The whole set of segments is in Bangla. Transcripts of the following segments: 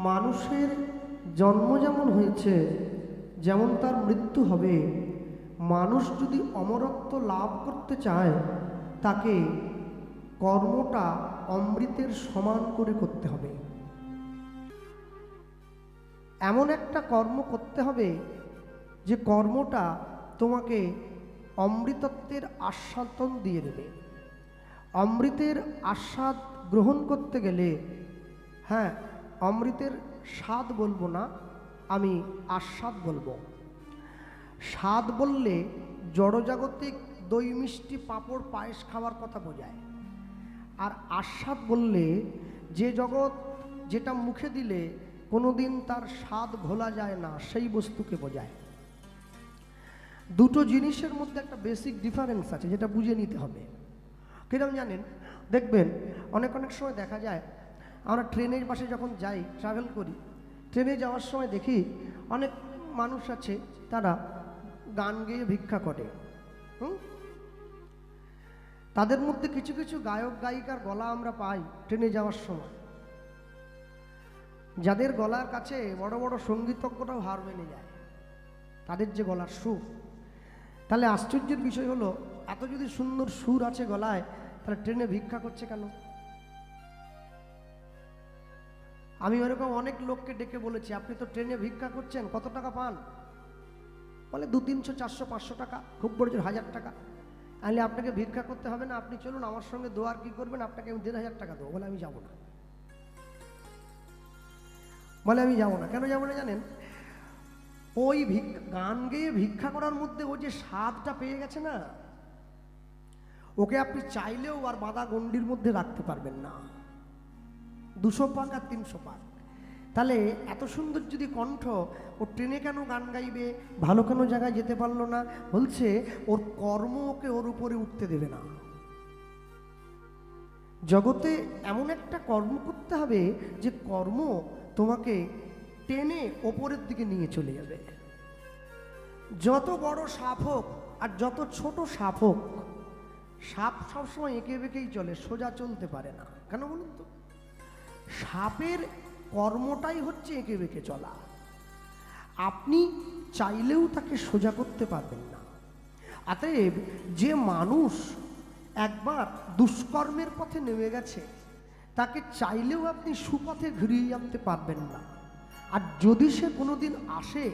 মানুষের জন্ম যেমন হয়েছে, যেমন তার মৃত্যু হবে। মানুষ যদি অমরত্ব লাভ করতে চায়, তাকে কর্মটা অমৃতের সমান করে করতে হবে। এমন একটা কর্ম করতে হবে যে কর্মটা তোমাকে অমৃতত্বের আস্বাদন দিয়ে দেবে। অমৃতের আস্বাদ গ্রহণ করতে গেলে, হ্যাঁ, অমৃতের স্বাদ বলবো না, আমি আস্বাদ বলবো। স্বাদ বললে জড়জাগতিক দই মিষ্টি পাঁপড় পায়েস খাওয়ার কথা বোঝায়, আর আস্বাদ বললে যে জগৎ যেটা মুখে দিলে কোনোদিন তার স্বাদ ভোলা যায় না, সেই বস্তুকে বোঝায়। দুটো জিনিসের মধ্যে একটা বেসিক ডিফারেন্স আছে, যেটা বুঝে নিতে হবে। কিরকম জানেন? দেখবেন অনেক সময় দেখা যায়, আমরা ট্রেনের পাশে যখন যাই, ট্রাভেল করি, ট্রেনে যাওয়ার সময় দেখি অনেক মানুষ আছে, তারা গান গেয়ে ভিক্ষা করে। তাদের মধ্যে কিছু কিছু গায়ক গায়িকার গলা আমরা পাই ট্রেনে যাওয়ার সময়, যাদের গলার কাছে বড় বড় সঙ্গীতজ্ঞরাও হার মেনে যায়, তাদের যে গলার সুর। তাহলে আশ্চর্যের বিষয় হলো, এত যদি সুন্দর সুর আছে গলায়, তাহলে ট্রেনে ভিক্ষা করছে কেন? আমি এরকম অনেক লোককে ডেকে বলেছি, আপনি তো ট্রেনে ভিক্ষা করছেন, কত টাকা পান? বলে 200, 300, 400, 500 টাকা, খুব বড় 1000 টাকা। তাহলে আপনাকে ভিক্ষা করতে হবে না, আপনি চলুন আমার সঙ্গে দোয়ার কি করবেন, আপনাকে আমি 1500 টাকা দেবো। বলে আমি যাবো না। বলে আমি যাবো না। কেন যাবো না জানেন? ওই গান গেয়ে ভিক্ষা করার মধ্যে ও যে স্বাদটা পেয়ে গেছে না, ওকে আপনি চাইলেও আর বাঁধা গণ্ডির মধ্যে রাখতে পারবেন না। 200 পাক আর 300 পাক। তাহলে এত সুন্দর যদি কণ্ঠ, ও ট্রেনে কেন গান গাইবে, ভালো কোনো জায়গায় যেতে পারলো না? বলছে ওর কর্ম ওকে ওর উপরে উঠতে দেবে না। জগতে এমন একটা কর্ম করতে হবে যে কর্ম তোমাকে টেনে ওপরের দিকে নিয়ে চলে যাবে। যত বড় সাপ হোক আর যত ছোট সাপ হোক, সাপ সবসময় এঁকে বেঁকেই চলে, সোজা চলতে পারে না। কেন বলুন তো? সাপের কর্মটাই হচ্ছে এঁকে বেঁকে চলা। আপনি চাইলেও তাকে সোজা করতে পারবেন না। অতএব যে মানুষ একবার দুষ্কর্মের পথে নেমে গেছে, তাকে চাইলেও আপনি সুপথে ঘুরিয়ে আনতে পারবেন না। আর যদি সে কোনোদিন আসে,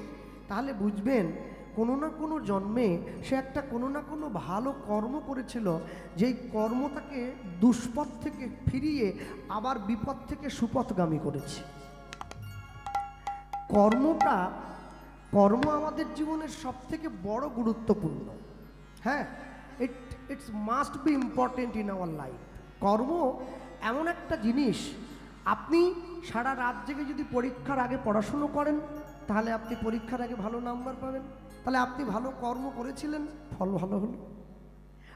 তাহলে বুঝবেন কোনো না কোনো জন্মে সে একটা কোনো না কোনো ভালো কর্ম করেছিল, যেই কর্ম তাকে দুষ্পথ থেকে ফিরিয়ে আবার বিপদ থেকে সুপথগামী করেছে। কর্ম আমাদের জীবনের সব থেকে বড় গুরুত্বপূর্ণ। হ্যাঁ, it's must be important in our life. কর্ম এমন একটা জিনিস, আপনি সারা রাত জেগে যদি পরীক্ষার আগে পড়াশুনো করেন, তাহলে আপনি পরীক্ষার আগে ভালো নাম্বার পাবেন, তাহলে আপনি ভালো কর্ম করেছিলেন, ফল ভালো হলো।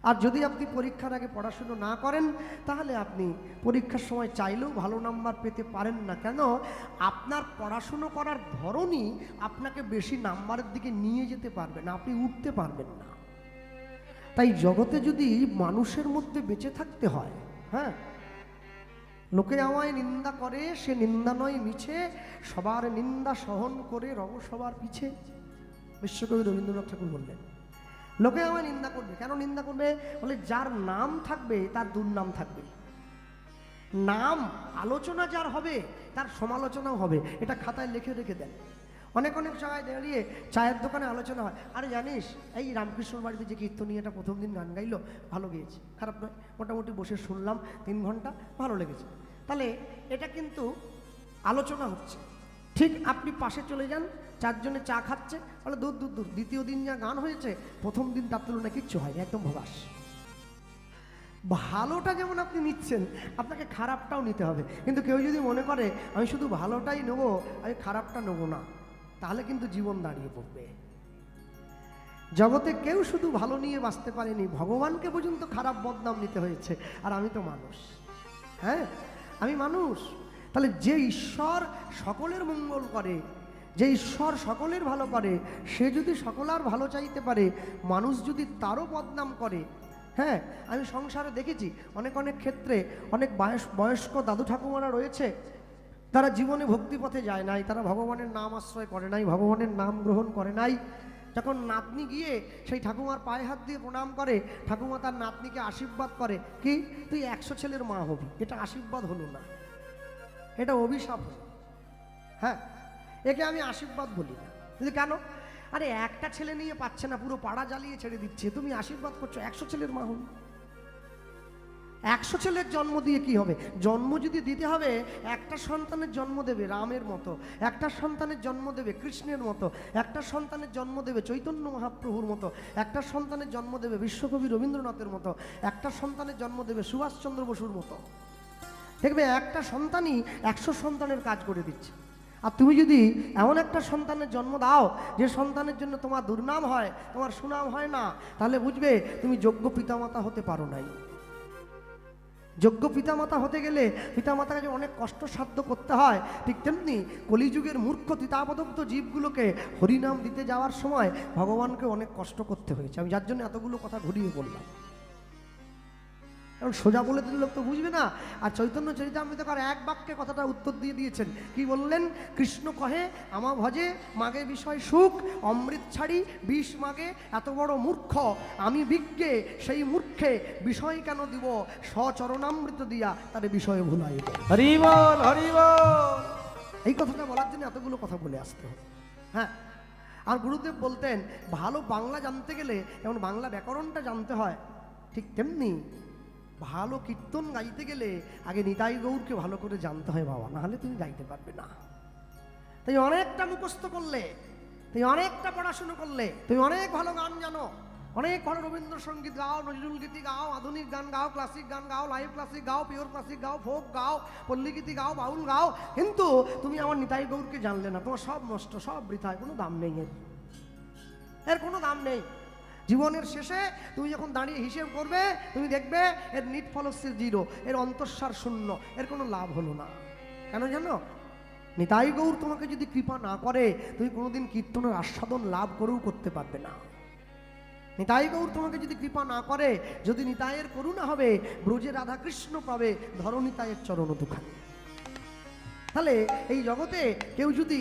আর যদি আপনি পরীক্ষার আগে পড়াশুনো না করেন, তাহলে আপনি পরীক্ষার সময় চাইলেও ভালো নাম্বার পেতে পারেন না। কেন? আপনার পড়াশুনো করার ধরনই আপনাকে বেশি নাম্বারের দিকে নিয়ে যেতে পারবে না, আপনি উঠতে পারবেন না। তাই জগতে যদি মানুষের মধ্যে বেঁচে থাকতে হয়, হ্যাঁ, লোকে আমায় নিন্দা করে, সে নিন্দা নয় মিছে, সবার নিন্দা সহন করে রব সবার পিছে। বিশ্বকবি রবীন্দ্রনাথ ঠাকুর বললেন, লোকে আমায় নিন্দা করবে। কেন নিন্দা করবে? বলে যার নাম থাকবে তার দুর্নাম থাকবে। নাম আলোচনা যার হবে, তার সমালোচনাও হবে। এটা খাতায় লিখে রেখে দেন। অনেক জায়গায় দাঁড়িয়ে চায়ের দোকানে আলোচনা হয়, আরে জানিস এই রামকৃষ্ণর বাড়িতে যে কীর্তনীয়টা প্রথম দিন গান গাইলো, ভালো গেয়েছে, খারাপ নয়, মোটামুটি বসে শুনলাম 3 ঘন্টা, ভালো লেগেছে। তাহলে এটা কিন্তু আলোচনা হচ্ছে। ঠিক আপনি পাশে চলে যান, 4 জনে চা খাচ্ছে, বলে দূর দূর দূর, দ্বিতীয় দিন যা গান হয়েছে প্রথম দিন তার তুলনায় কিচ্ছু হয়নি, একদম ভবাস। ভালোটা যেমন আপনি নিচ্ছেন, আপনাকে খারাপটাও নিতে হবে। কিন্তু কেউ যদি মনে করে আমি শুধু ভালোটাই নেবো, আমি খারাপটা নেবো না, তাহলে কিন্তু জীবন দাঁড়িয়ে পড়বে। জগতে কেউ শুধু ভালো নিয়ে বাঁচতে পারেনি, ভগবানকে পর্যন্ত খারাপ বদনাম নিতে হয়েছে। আর আমি তো মানুষ, হ্যাঁ, আমি মানুষ। তাহলে যে ঈশ্বর সকলের মঙ্গল করে, যে ঈশ্বর সকলের ভালো করে, সে যদি সকলার ভালো চাইতে পারে, মানুষ যদি তারও বদনাম করে, হ্যাঁ, আমি সংসারে দেখেছি অনেক ক্ষেত্রে অনেক বয়স্ক দাদু ঠাকুমারা রয়েছে, তারা জীবনে ভক্তিপথে যায় নাই, তারা ভগবানের নাম আশ্রয় করে নাই, ভগবানের নাম গ্রহণ করে নাই। যখন নাতনি গিয়ে সেই ঠাকুমার পায়ে হাত দিয়ে প্রণাম করে, ঠাকুমা তার নাতনিকে আশীর্বাদ করে কি, তুই 100 ছেলের মা হবি। এটা আশীর্বাদ হলো না, এটা অভিশাপ হলো। হ্যাঁ, একে আমি আশীর্বাদ বলি না। কিন্তু কেন? আরে একটা ছেলে নিয়ে পাচ্ছে না, পুরো পাড়া জ্বালিয়ে ছেড়ে দিচ্ছে, তুমি আশীর্বাদ করছো 100 ছেলের মা হবি। 100 ছেলের জন্ম দিয়ে কি হবে? জন্ম যদি দিতে হবে, একটা সন্তানের জন্ম দেবে রামের মতো, একটা সন্তানের জন্ম দেবে কৃষ্ণের মতো, একটা সন্তানের জন্ম দেবে চৈতন্য মহাপ্রভুর মতো, একটা সন্তানের জন্ম দেবে বিশ্বকবি রবীন্দ্রনাথের মতো, একটা সন্তানের জন্ম দেবে সুভাষচন্দ্র বসুর মতো। দেখবে একটা সন্তানই 100 সন্তানের কাজ করে দিচ্ছে। আর তুমি যদি এমন একটা সন্তানের জন্ম দাও যে সন্তানের জন্য তোমার দুর্নাম হয়, তোমার সুনাম হয় না, তাহলে বুঝবে তুমি যোগ্য পিতামাতা হতে পারো নাই। যোগ্য পিতামাতা হতে গেলে পিতামাতাকে অনেক কষ্টসাধ্য করতে হয়, ঠিক তেমনি কলিযুগের মূর্খ তিতাবদগ্ধ জীবগুলোকে হরিনাম দিতে যাওয়ার সময় ভগবানকে অনেক কষ্ট করতে হয়েছে। আমি যার জন্য এতগুলো কথা ঘুরিয়ে বললাম, কারণ সোজা বলে দিলে লোক তো বুঝবে না। আর চৈতন্য চরিতামৃতকার এক বাক্যে কথাটা উত্তর দিয়ে দিয়েছেন। কি বললেন? কৃষ্ণ কহে আমা ভজে মাগে বিষয় সুখ, অমৃত ছাড়ি বিষ মাগে এত বড় মূর্খ, আমি বিজ্ঞে সেই মূর্খে বিষয় কেন দিব, স্বচরণামৃত দিয়া তার বিষয়ে ভুলাইব। হরি বল, হরি বল। এই কথাটা বলার জন্য এতগুলো কথা বলে আসতে হবে। হ্যাঁ, আর গুরুদেব বলতেন ভালো বাংলা জানতে গেলে যেমন বাংলা ব্যাকরণটা জানতে হয়, ঠিক তেমনি ভালো কীর্তন গাইতে গেলে আগে নিতাই গৌরকে ভালো করে জানতে হয় বাবা, নাহলে তুমি গাইতে পারবে না। তাই অনেকটা মুখস্থ করলে, তুমি অনেকটা পড়াশুনো করলে, তুমি অনেক ভালো গান জানো, অনেক ভালো রবীন্দ্রসঙ্গীত গাও, নজরুল গীতি গাও, আধুনিক গান গাও, ক্লাসিক গান গাও, লাইভ ক্লাসিক গাও, পিওর ক্লাসিক গাও, ফোক গাও, পল্লী গীতি গাও, বাউল গাও, কিন্তু তুমি আমার নিতাই গৌরকে জানলে না, তোমার সব নষ্ট, সব বৃথায়, কোনো দাম নেই এর কোনো দাম নেই। জীবনের শেষে তুমি যখন দাঁড়িয়ে হিসেব করবে, তুমি দেখবে এর নিট ফলস্যের 0, এর অন্তঃসার 0, এর কোনো লাভ হলো না। কেন জানো? নিতাই গৌর তোমাকে যদি কৃপা না করে, তুমি কোনোদিন কীর্তনের আস্বাদন লাভ করেও করতে পারবে না। নিতাই গৌর তোমাকে যদি কৃপা না করে, যদি নিতাইয়ের করুণা হবে, ব্রজে রাধা কৃষ্ণ পাবে, ধরো নিতাইয়ের চরণ দুখানি। তাহলে এই জগতে কেউ যদি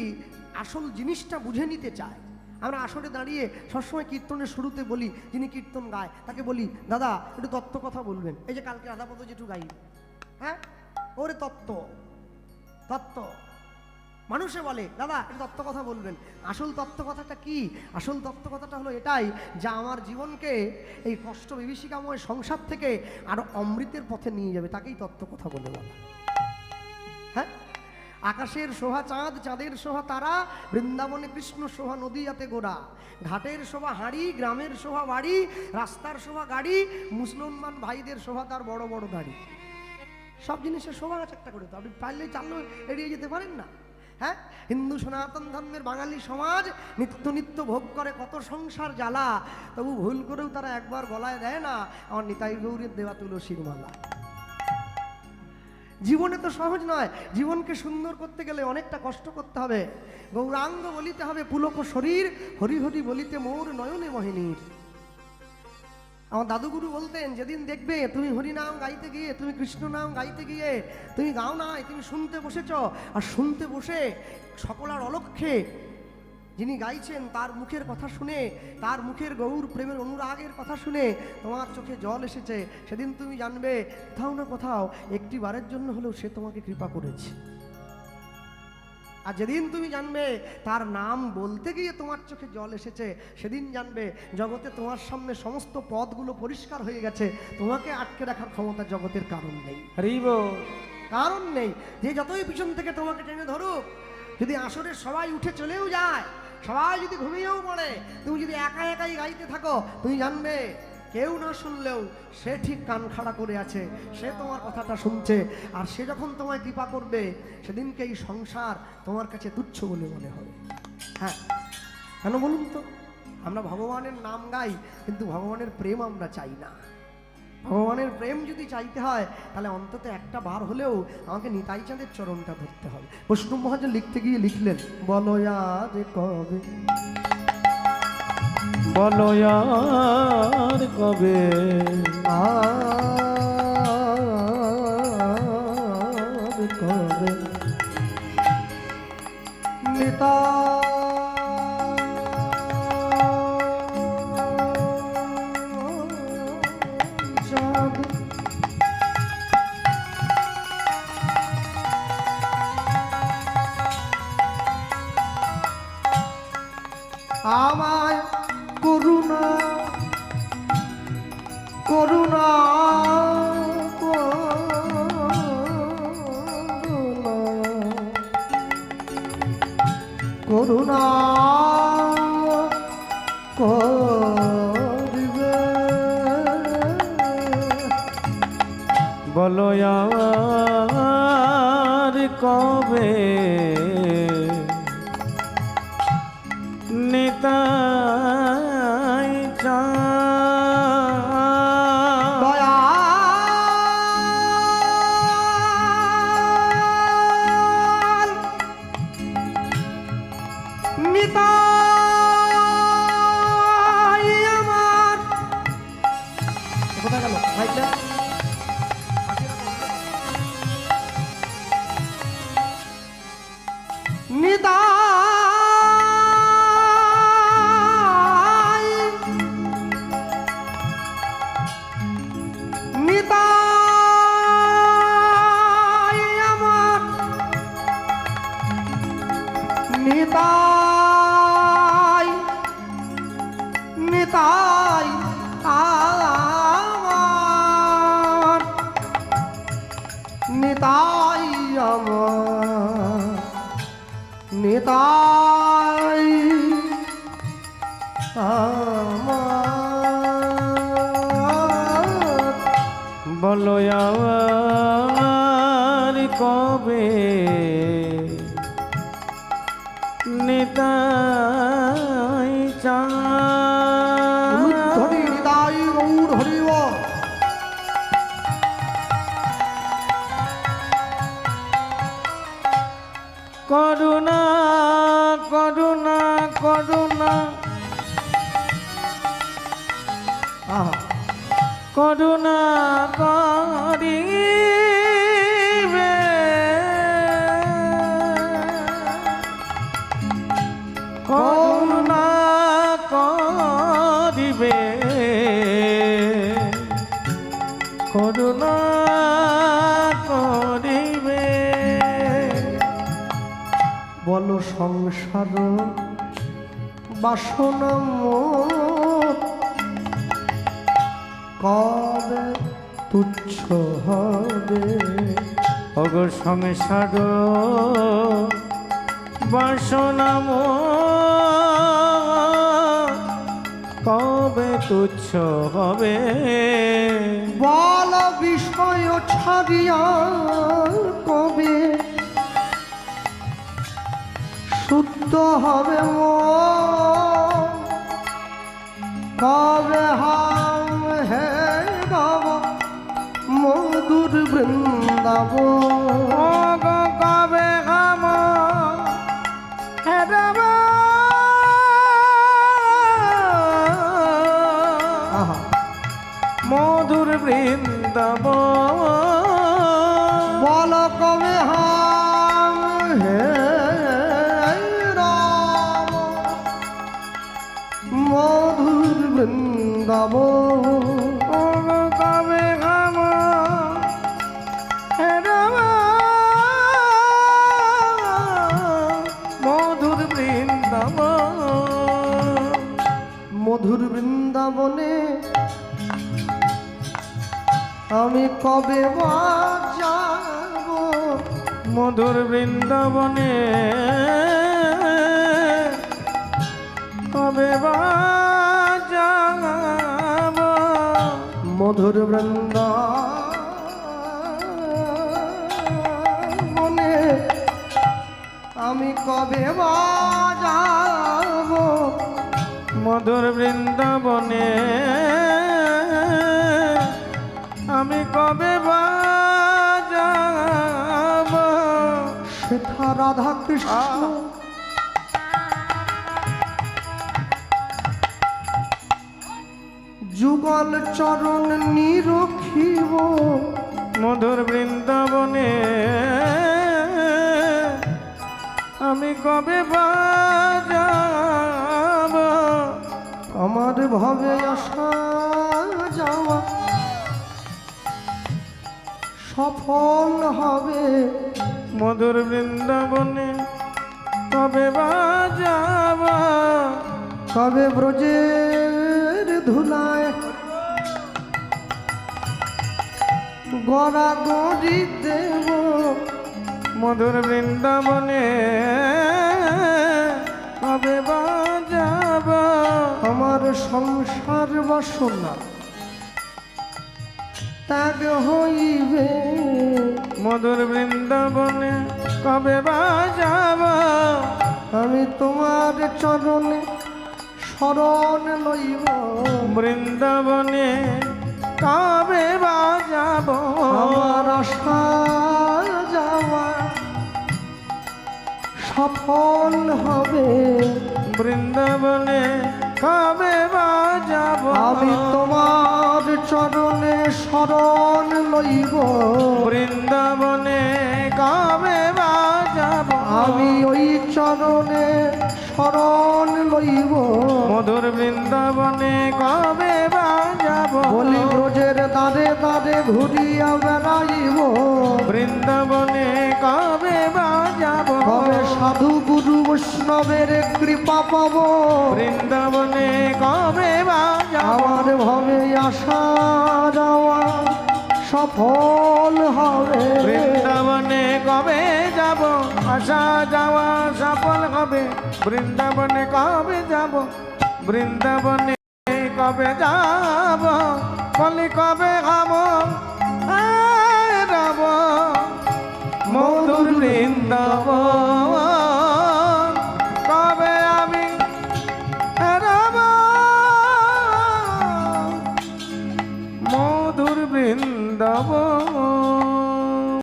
আসল জিনিসটা বুঝে নিতে চায়, আমরা আসরে দাঁড়িয়ে সবসময় কীর্তনের শুরুতে বলি, যিনি কীর্তন গায় তাকে বলি, দাদা একটু তত্ত্ব কথা বলবেন। এই যে কালকে রাধাপদ যেটু গাই, হ্যাঁ, ওরে তত্ত্ব তত্ত্ব মানুষে বলে, দাদা একটু তত্ত্ব কথা বলবেন। আসল তত্ত্ব কথাটা কি? আসল তত্ত্ব কথাটা হলো এটাই, যা আমার জীবনকে এই কষ্ট বিভীষিকাময় সংসার থেকে আরো অমৃতের পথে নিয়ে যাবে, তাকেই তত্ত্ব কথা বলে বলা। হ্যাঁ, আকাশের শোভা চাঁদ, চাঁদের শোভা তারা, বৃন্দাবনে কৃষ্ণ শোভা নদীয়াতে গোড়া, ঘাটের শোভা হাঁড়ি, গ্রামের শোভা বাড়ি, রাস্তার শোভা গাড়ি, মুসলমান ভাইদের শোভা তার বড় বড় দাড়ি। সব জিনিসের শোভা আছে একটা করে, তো আপনি পারলে চাললেও এড়িয়ে যেতে পারেন না। হ্যাঁ, হিন্দু সনাতন ধর্মের বাঙালি সমাজ নিত্য নিত্য ভোগ করে কত সংসার জ্বালা, তবু ভুল করেও তারা একবার গলায় দেয় না আমার নিতাই গৌরের দেওয়া তুলসীর মালা। জীবনে তো সহজ নয়, জীবনকে সুন্দর করতে গেলে অনেকটা কষ্ট করতে হবে। গৌরাঙ্গ বলিতে হবে পুলক শরীর, হরি হরি বলিতে মোর নয়নে মোহিনীর। আমার দাদুগুরু বলতেন, যেদিন দেখবে তুমি হরি নাম গাইতে গিয়ে, তুমি কৃষ্ণ নাম গাইতে গিয়ে তুমি গাও নাই, তুমি শুনতে বসেছ, আর শুনতে বসে সকলার অলক্ষ্যে যিনি গাইছেন তার মুখের কথা শুনে, তার মুখের গৌর প্রেমের অনুরাগের কথা শুনে তোমার চোখে জল এসেছে, সেদিন তুমি জানবে কোথাও না কোথাও একটি বারের জন্য হলেও সে তোমাকে কৃপা করেছে। আর যেদিন তুমি জানবে তার নাম বলতে গিয়ে তোমার চোখে জল এসেছে, সেদিন জানবে জগতে তোমার সামনে সমস্ত পথগুলো পরিষ্কার হয়ে গেছে, তোমাকে আটকে রাখার ক্ষমতা জগতের কারণ নেই। কারণ নেই। যে যতই পিছন থেকে তোমাকে টেনে ধরুক, যদি আসরের সবাই উঠে চলেও যায়, সবাই যদি ঘুমিয়েও পড়ে, তুমি যদি একা একাই গাইতে থাকো, তুমি জানবে কেউ না শুনলেও সে ঠিক কান খাড়া করে আছে, সে তোমার কথাটা শুনছে, আর সে যখন তোমায় কৃপা করবে, সেদিনকে এই সংসার তোমার কাছে তুচ্ছ বলে মনে হবে। হ্যাঁ, কেন বলুন তো? আমরা ভগবানের নাম গাই, কিন্তু ভগবানের প্রেম আমরা চাই না। ভগবানের প্রেম যদি চাইতে হয়, তাহলে অন্তত একটা বার হলেও আমাকে নিতাই চাঁদের চরণটা ধরতে হবে। বৈষ্ণব মহাজন লিখতে গিয়ে লিখলেন, বলো আজ কবে, বলো আর কবে, আর কবে নিতা আমায় করুণা করুণা করুণা করিবে বলো আর কবে নিতাই চাঁদ দয়াল নিতাই আমার কোথায় গেল ভাইটা নিতাই নিতাই আমার নিতাই নিতাই আমার নিতাই আমার নিতাই আমার বলো আর কবে নিতাই চাঁদ ধরি নিতাই গৌর হরিব করুণা করুণা করুণা আহা করুণা করিবে করুণা করিবে করুণা করিবে বলো সংসার বাসনা মোর কবে তুচ্ছ হবে অগো সংসার বাসনা মোর কবে তুচ্ছ হবে বল বিষয় ছাড়িয়া কবে শুদ্ধ হবে মন কবে হাম হে গাব মধুর বৃন্দাবন অগো কবে হাম হেরব আহা মধুর বৃন্দাবন বল কবে হাম হে রাম মধুর বৃন্দাবন অগো কবে হাম হেরব মধুর বৃন্দাবন মধুর বৃন্দাবনে আমি কবে বা যাব মধুর বৃন্দাবনে কবে বা যাব মধুর বৃন্দাবনে আমি কবে বা যাব মধুর বৃন্দাবনে আমি কবে বা যাব সেথা রাধা কৃষ্ণ যুগল চরণ নিরখিব মধুর বৃন্দাবনে আমি কবে বাজাব আমার ভাবে আসা যাওয়া সফল হবে মধুর বৃন্দাবনে কবে বাজাব কবে ব্রজের ধুলায় গড়া গড়ি দেব মধুর বৃন্দাবনে কবে বাজাব আমার সংসার বাসনা ত্যাগ হইবে মধুর বৃন্দাবনে কবে বাজাব আমি তোমার চরণে শরণ লইব বৃন্দাবনে কবে বাজাব আমার আশা যাওয়া সফল হবে বৃন্দাবনে কবে বাজাব আমি তোমার চরণে শরণ লইব বৃন্দাবনে কবে বাজাব আমি ওই চরণে শরণ লইব মধুর বৃন্দাবনে কবে বাজাব বলি ব্রজের দ্বারে দ্বারে ঘুরিয়া বেড়াইব বৃন্দাবনে কবে বাজাব কবে সাধু গুরু বৈষ্ণবের কৃপা পাব বৃন্দাবনে কবে বাজাব আমার ভাবে আসা যাওয়া সফল হবে বৃন্দাবনে কবে যাব আসা যাওয়া সফল হবে বৃন্দাবনে কবে যাব বৃন্দাবনে কবে যাব বলি কবে খাব যাব মধুর বৃন্দাবন কবে আমি রব মধুর বৃন্দাবন